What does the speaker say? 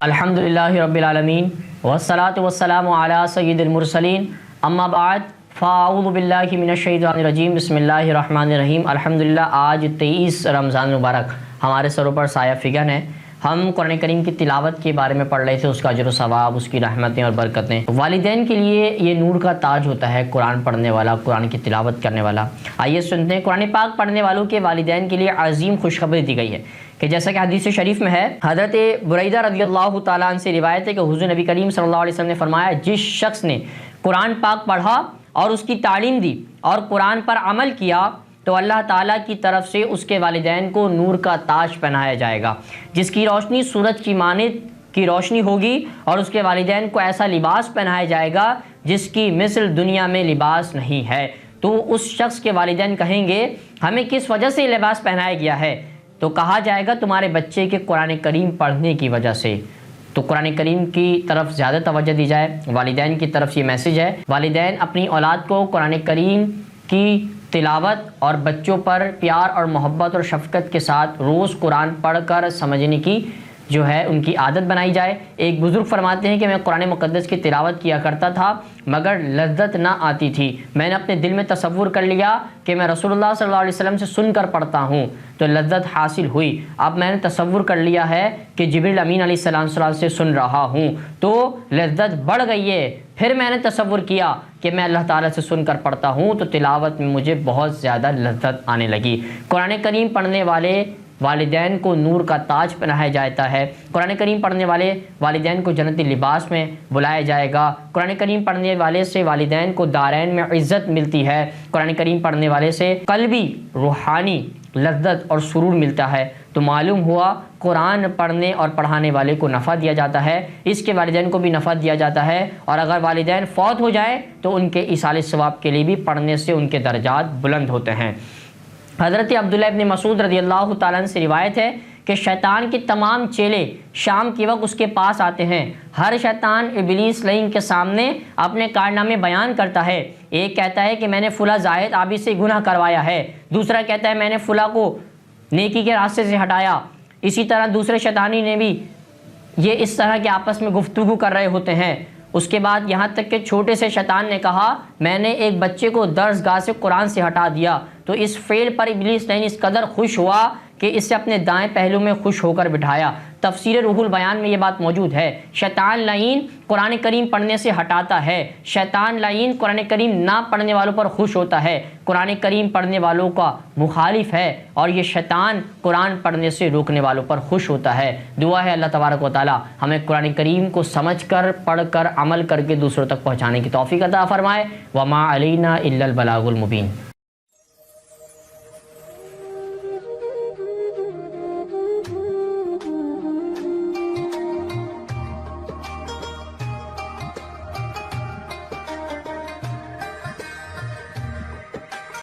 الحمدللہ رب العالمین والصلاة والسلام علی سید المرسلین اما بعد فاعوذ باللہ من الشیطان الرجیم بسم اللہ الرحمن الرحیم۔ الحمدللہ آج 23 رمضان مبارک ہمارے سروں پر سایہ فگن ہے۔ ہم قرآن کریم کی تلاوت کے بارے میں پڑھ رہے تھے، اس کا اجر و ثواب، اس کی رحمتیں اور برکتیں۔ والدین کے لیے یہ نور کا تاج ہوتا ہے قرآن پڑھنے والا، قرآن کی تلاوت کرنے والا۔ آئیے سنتے ہیں قرآن پاک پڑھنے والوں کے والدین کے لیے عظیم خوشخبری دی گئی ہے کہ جیسا کہ حدیث شریف میں ہے، حضرت بریدہ رضی اللہ تعالیٰ عنہ سے روایت ہے کہ حضور نبی کریم صلی اللہ علیہ وسلم نے فرمایا، جس شخص نے قرآن پاک پڑھا اور اس کی تعلیم دی اور قرآن پر عمل کیا تو اللہ تعالیٰ کی طرف سے اس کے والدین کو نور کا تاج پہنایا جائے گا، جس کی روشنی سورج کی مانند کی روشنی ہوگی، اور اس کے والدین کو ایسا لباس پہنایا جائے گا جس کی مثل دنیا میں لباس نہیں ہے۔ تو اس شخص کے والدین کہیں گے، ہمیں کس وجہ سے لباس پہنایا گیا ہے؟ تو کہا جائے گا، تمہارے بچے کے قرآن کریم پڑھنے کی وجہ سے۔ تو قرآن کریم کی طرف زیادہ توجہ دی جائے۔ والدین کی طرف یہ میسج ہے، والدین اپنی اولاد کو قرآن کریم کی تلاوت اور بچوں پر پیار اور محبت اور شفقت کے ساتھ روز قرآن پڑھ کر سمجھنے کی جو ہے ان کی عادت بنائی جائے۔ ایک بزرگ فرماتے ہیں کہ میں قرآن مقدس کی تلاوت کیا کرتا تھا مگر لذت نہ آتی تھی، میں نے اپنے دل میں تصور کر لیا کہ میں رسول اللہ صلی اللہ علیہ وسلم سے سن کر پڑھتا ہوں تو لذت حاصل ہوئی۔ اب میں نے تصور کر لیا ہے کہ جبریل امین علیہ السلام سے سن رہا ہوں تو لذت بڑھ گئی ہے۔ پھر میں نے تصور کیا کہ میں اللہ تعالیٰ سے سن کر پڑھتا ہوں تو تلاوت میں مجھے بہت زیادہ لذت آنے لگی۔ قرآن کریم پڑھنے والے والدین کو نور کا تاج پہنایا جاتا ہے۔ قرآن کریم پڑھنے والے والدین کو جنتی لباس میں بلایا جائے گا۔ قرآن کریم پڑھنے والے سے والدین کو دارین میں عزت ملتی ہے۔ قرآن کریم پڑھنے والے سے قلبی روحانی لذت اور سرور ملتا ہے۔ تو معلوم ہوا قرآن پڑھنے اور پڑھانے والے کو نفع دیا جاتا ہے، اس کے والدین کو بھی نفع دیا جاتا ہے، اور اگر والدین فوت ہو جائے تو ان کے ایصال ثواب کے لیے بھی پڑھنے سے ان کے درجات بلند ہوتے ہیں۔ حضرت عبداللہ ابن مسعود رضی اللہ تعالیٰ عنہ سے روایت ہے کہ شیطان کے تمام چیلے شام کے وقت اس کے پاس آتے ہیں۔ ہر شیطان ابلیس لعین کے سامنے اپنے کارنامے بیان کرتا ہے۔ ایک کہتا ہے کہ میں نے فلاں زاہد آبی سے گناہ کروایا ہے، دوسرا کہتا ہے میں نے فلاں کو نیکی کے راستے سے ہٹایا۔ اسی طرح دوسرے شیطانی نے بھی یہ اس طرح کے آپس میں گفتگو کر رہے ہوتے ہیں۔ اس کے بعد یہاں تک کہ چھوٹے سے شیطان نے کہا، میں نے ایک بچے کو درس گاہ سے قرآن سے ہٹا دیا، تو اس فعل پر ابلیس لعین اس قدر خوش ہوا کہ اسے اپنے دائیں پہلو میں خوش ہو کر بٹھایا۔ تفسیر روح البیان میں یہ بات موجود ہے۔ شیطان لعین قرآن کریم پڑھنے سے ہٹاتا ہے، شیطان لعین قرآن کریم نہ پڑھنے والوں پر خوش ہوتا ہے، قرآن کریم پڑھنے والوں کا مخالف ہے، اور یہ شیطان قرآن پڑھنے سے روکنے والوں پر خوش ہوتا ہے۔ دعا ہے اللہ تبارک و تعالی ہمیں قرآن کریم کو سمجھ کر، پڑھ کر، عمل کر کے دوسروں تک پہنچانے کی توفیق عطا فرمائے۔ وما علینا الا البلاغ المبین۔